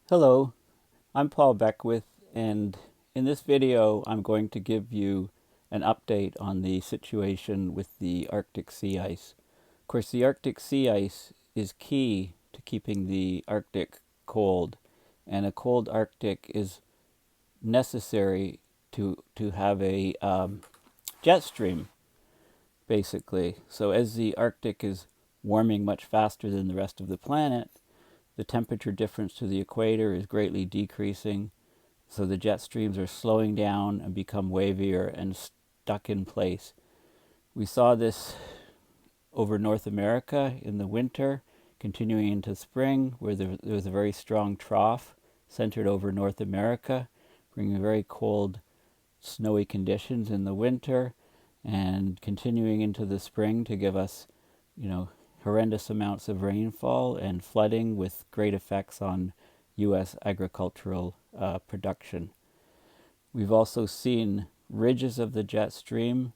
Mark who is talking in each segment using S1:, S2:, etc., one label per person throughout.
S1: Hello, I'm Paul Beckwith, and in this video I'm going to give you an update on the situation with the Arctic sea ice. Of course, the Arctic sea ice is key to keeping the Arctic cold, and a cold Arctic is necessary to have a jet stream, basically. So as the Arctic is warming much faster than the rest of the planet, the temperature difference to the equator is greatly decreasing, so the jet streams are slowing down and become wavier and stuck in place. We saw this over North America in the winter, continuing into spring, where there was a very strong trough centered over North America, bringing very cold, snowy conditions in the winter, and continuing into the spring to give us, horrendous amounts of rainfall and flooding with great effects on U.S. agricultural production. We've also seen ridges of the jet stream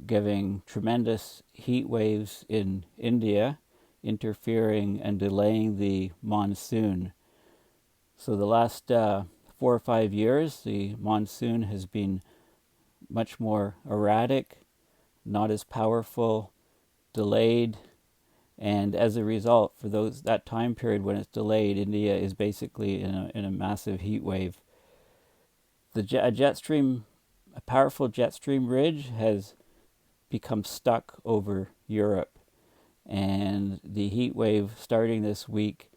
S1: giving tremendous heat waves in India, interfering and delaying the monsoon. So the last 4 or 5 years, the monsoon has been much more erratic, not as powerful, delayed, and as a result, for that time period when it's delayed, India is basically in a massive heat wave. A powerful jet stream ridge has become stuck over Europe, and the heat wave starting this week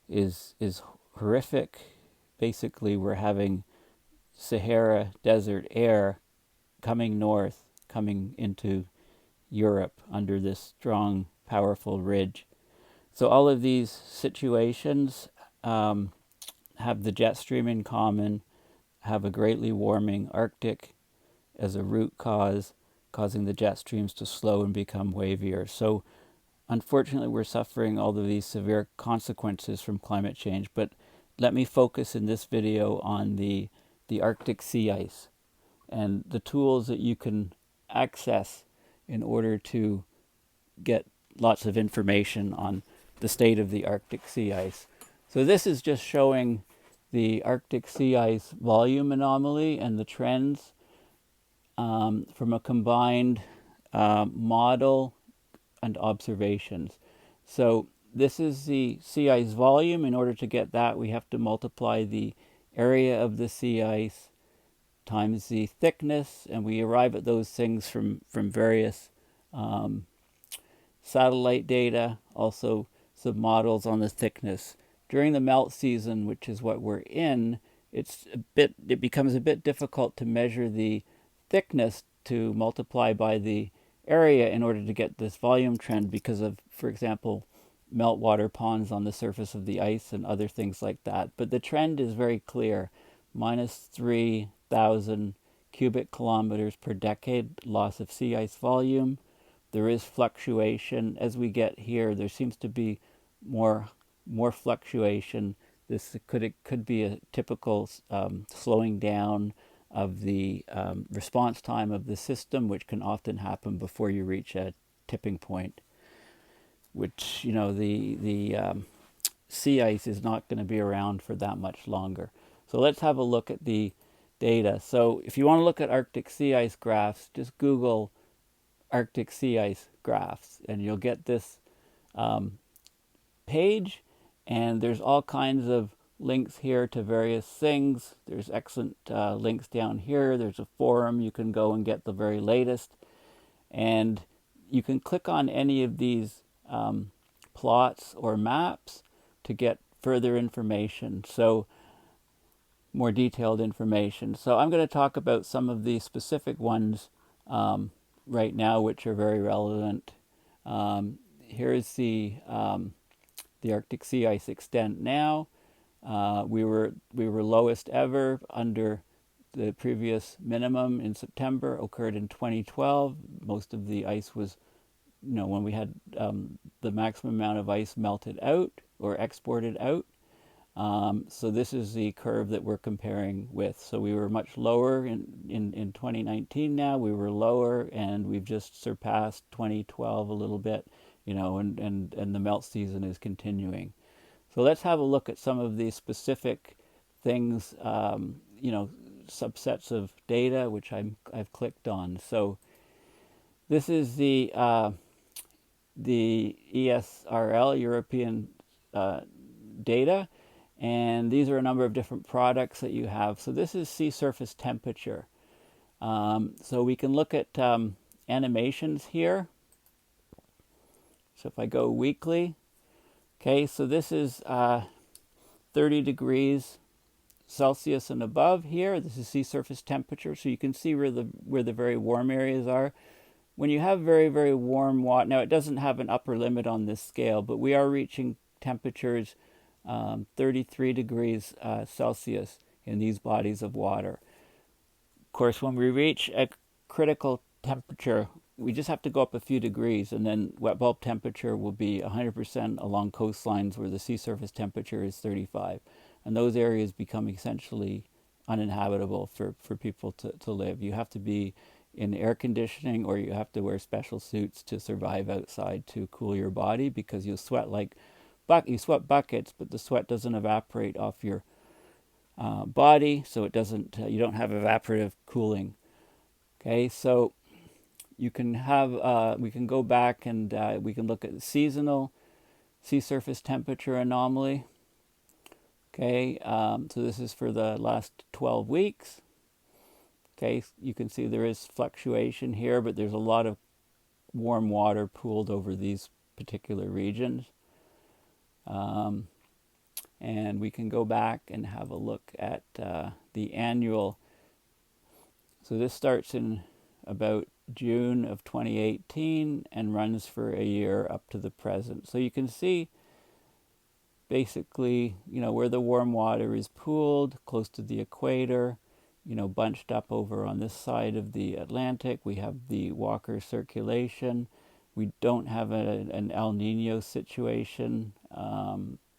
S1: is horrific. Basically, we're having Sahara desert air coming north, coming into Europe under this strong, powerful ridge. So all of these situations have the jet stream in common, have a greatly warming Arctic as a root cause, causing the jet streams to slow and become wavier. So unfortunately, we're suffering all of these severe consequences from climate change, but let me focus in this video on the Arctic sea ice and the tools that you can access in order to get lots of information on the state of the Arctic sea ice. So this is just showing the Arctic sea ice volume anomaly and the trends from a combined model and observations. So this is the sea ice volume. In order to get that, we have to multiply the area of the sea ice times the thickness, and we arrive at those things from various satellite data, also some models on the thickness. During the melt season, which is what we're in, it becomes a bit difficult to measure the thickness to multiply by the area in order to get this volume trend because of, for example, meltwater ponds on the surface of the ice and other things like that. But the trend is very clear. Minus 3,000 cubic kilometers per decade loss of sea ice volume. There is fluctuation. As we get here, there seems to be more fluctuation. This could be a typical slowing down of the response time of the system, which can often happen before you reach a tipping point, which, the sea ice is not going to be around for that much longer. So let's have a look at the data. So if you want to look at Arctic sea ice graphs, just Google Arctic sea ice graphs and you'll get this page, and there's all kinds of links here to various things. There's excellent links down here. There's a forum. You can go and get the very latest, and you can click on any of these plots or maps to get further information. So more detailed information. So I'm going to talk about some of the specific ones right now, which are very relevant. Here's the Arctic sea ice extent now. We were lowest ever under the previous minimum in September, occurred in 2012. Most of the ice was, when we had the maximum amount of ice melted out or exported out. So this is the curve that we're comparing with. So we were much lower in 2019 now. We were lower, and we've just surpassed 2012 a little bit, and the melt season is continuing. So let's have a look at some of the specific things, subsets of data which I've clicked on. So this is the ESRL, European data, and these are a number of different products that you have. So this is sea surface temperature. So we can look at animations here. So if I go weekly, okay, so this is 30 degrees Celsius and above here. This is sea surface temperature, so you can see where the very warm areas are. When you have very, very warm water, now it doesn't have an upper limit on this scale, but we are reaching temperatures 33 degrees Celsius in these bodies of water. Of course, when we reach a critical temperature, we just have to go up a few degrees, and then wet bulb temperature will be 100% along coastlines where the sea surface temperature is 35. And those areas become essentially uninhabitable for people to live. You have to be in air conditioning, or you have to wear special suits to survive outside to cool your body, because you sweat you sweat buckets, but the sweat doesn't evaporate off your body, so it doesn't. You don't have evaporative cooling. Okay, so you can have. We can go back and we can look at the seasonal sea surface temperature anomaly. Okay, so this is for the last 12 weeks. Okay, you can see there is fluctuation here, but there's a lot of warm water pooled over these particular regions. And we can go back and have a look at the annual. So this starts in about June of 2018 and runs for a year up to the present. So you can see basically, where the warm water is pooled close to the equator, bunched up over on this side of the Atlantic. We have the Walker circulation. We don't have an El Nino situation.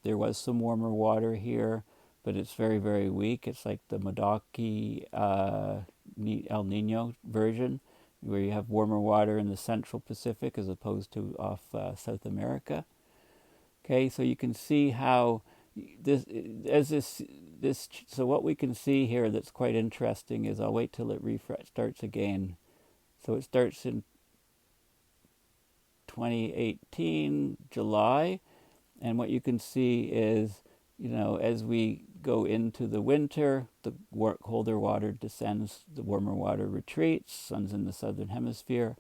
S1: There was some warmer water here, but it's very, very weak. It's like the Modoki El Nino version, where you have warmer water in the central Pacific as opposed to off South America. Okay, so you can see how so what we can see here that's quite interesting is, I'll wait till it starts again. So it starts in 2018, July, and what you can see is, as we go into the winter, the colder water descends, the warmer water retreats, sun's in the southern hemisphere,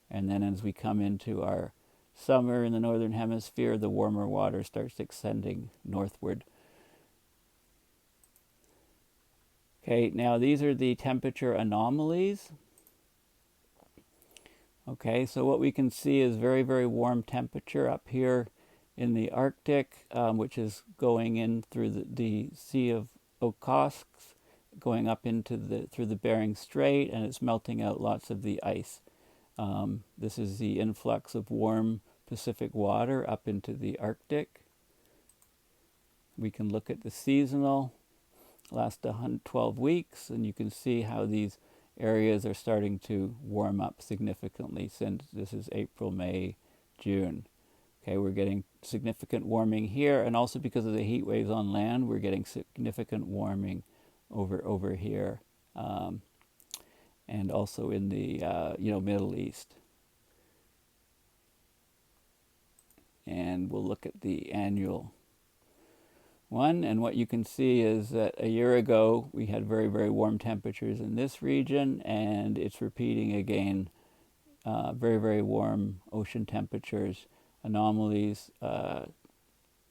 S1: and then as we come into our summer in the northern hemisphere, the warmer water starts extending northward. Okay, now these are the temperature anomalies. Okay, so what we can see is very, very warm temperature up here in the Arctic, which is going in through the Sea of Okhotsk, going up into through the Bering Strait, and it's melting out lots of the ice. This is the influx of warm Pacific water up into the Arctic. We can look at the seasonal, last 112 weeks, and you can see how these areas are starting to warm up significantly since this is April, May, June. Okay, we're getting significant warming here, and also because of the heat waves on land, we're getting significant warming over here, and also in the Middle East. And we'll look at the annual one, and what you can see is that a year ago we had very, very warm temperatures in this region, and it's repeating again. Very, very warm ocean temperatures, anomalies,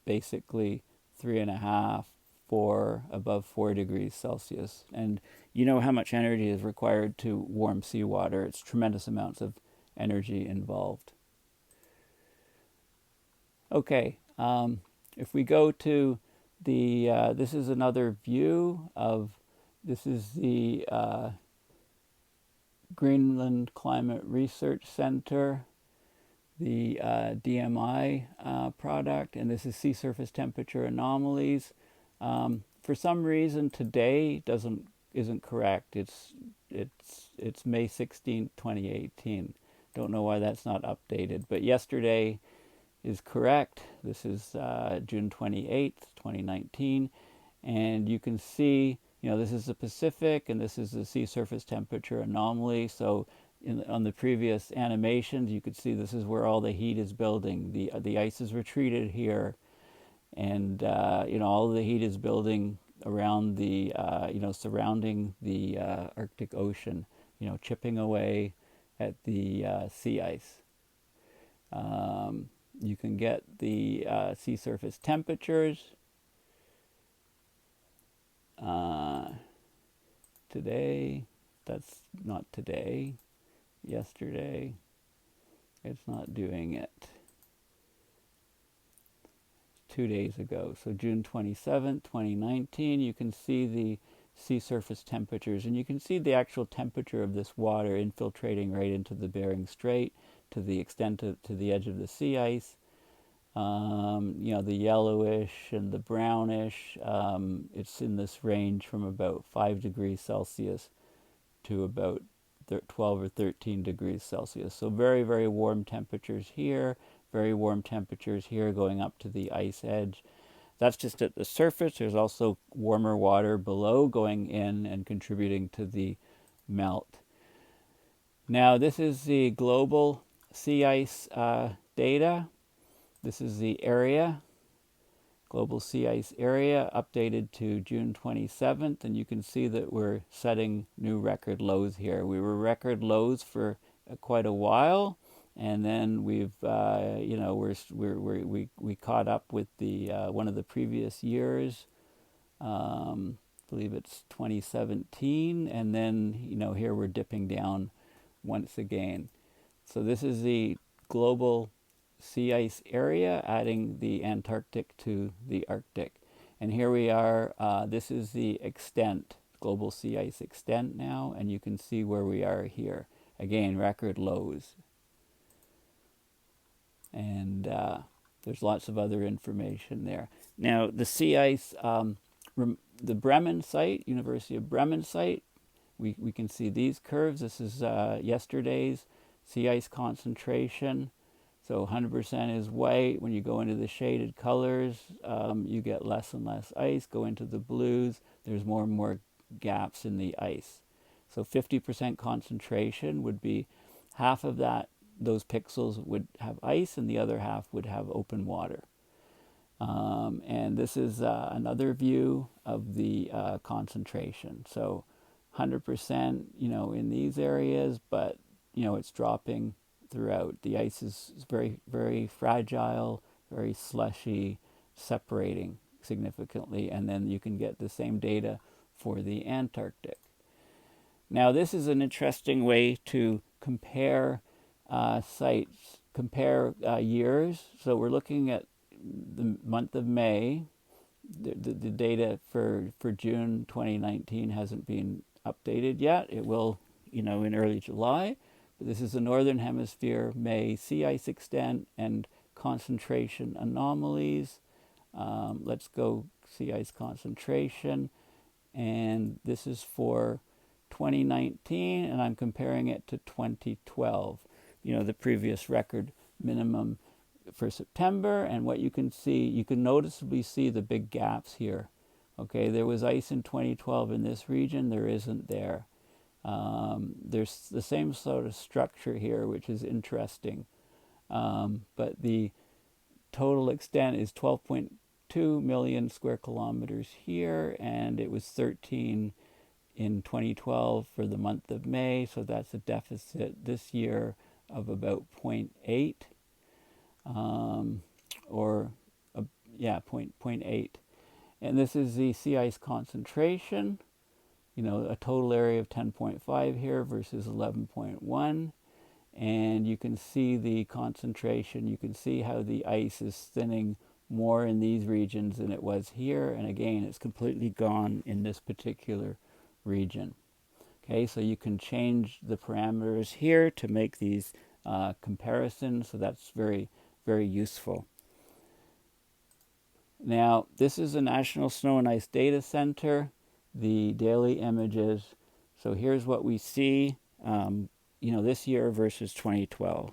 S1: basically 3.5, 4, above 4 degrees Celsius. And you know how much energy is required to warm seawater. It's tremendous amounts of energy involved. Okay, if we go to this is another view of, this is the Greenland Climate Research Center, the DMI product, and this is sea surface temperature anomalies. For some reason today isn't correct. It's May 16, 2018. Don't know why that's not updated, but yesterday is correct. This is June 28th, 2019, and you can see, this is the Pacific, and this is the sea surface temperature anomaly. So on the previous animations, you could see this is where all the heat is building. The ice is retreated here, and all the heat is building around the surrounding the Arctic Ocean, chipping away at the sea ice. You can get the sea surface temperatures today. That's not today. Yesterday. It's not doing it. 2 days ago. So June 27th, 2019, you can see the sea surface temperatures, and you can see the actual temperature of this water infiltrating right into the Bering Strait to the extent to the edge of the sea ice. The yellowish and the brownish, it's in this range from about 5 degrees Celsius to about 12 or 13 degrees Celsius. So very, very warm temperatures here, very warm temperatures here going up to the ice edge. That's just at the surface. There's also warmer water below going in and contributing to the melt. Now, this is the global sea ice data. This is the area, global sea ice area, updated to June 27th, and you can see that we're setting new record lows here. We were record lows for quite a while, and then we've, we caught up with the one of the previous years. I believe it's 2017, and then here we're dipping down once again. So this is the global sea ice area, adding the Antarctic to the Arctic. And here we are, this is the extent, global sea ice extent now, and you can see where we are here. Again, record lows. And there's lots of other information there. Now, the sea ice, the Bremen site, University of Bremen site, we can see these curves. This is yesterday's sea ice concentration. So 100% is white. When you go into the shaded colors, you get less and less ice. Go into the blues, there's more and more gaps in the ice. So 50% concentration would be half of that, those pixels would have ice, and the other half would have open water. And this is another view of the concentration. So 100%, in these areas, but, it's dropping throughout. The ice is very, very fragile, very slushy, separating significantly, and then you can get the same data for the Antarctic. Now, this is an interesting way to compare sites, compare years. So we're looking at the month of May. The data for June 2019 hasn't been updated yet. It will, in early July. But this is the Northern Hemisphere May sea ice extent and concentration anomalies. Let's go sea ice concentration. And this is for 2019, and I'm comparing it to 2012, the previous record minimum for September. And what you can see, you can noticeably see the big gaps here. Okay, there was ice in 2012 in this region, there isn't there. There's the same sort of structure here, which is interesting. But the total extent is 12.2 million square kilometers here, and it was 13 in 2012 for the month of May, so that's a deficit this year of about 0.8, 0.8. And this is the sea ice concentration, a total area of 10.5 here versus 11.1. And you can see the concentration. You can see how the ice is thinning more in these regions than it was here. And again, it's completely gone in this particular region. Okay, so you can change the parameters here to make these comparisons. So that's very, very useful. Now, this is the National Snow and Ice Data Center, the daily images. So here's what we see, this year versus 2012.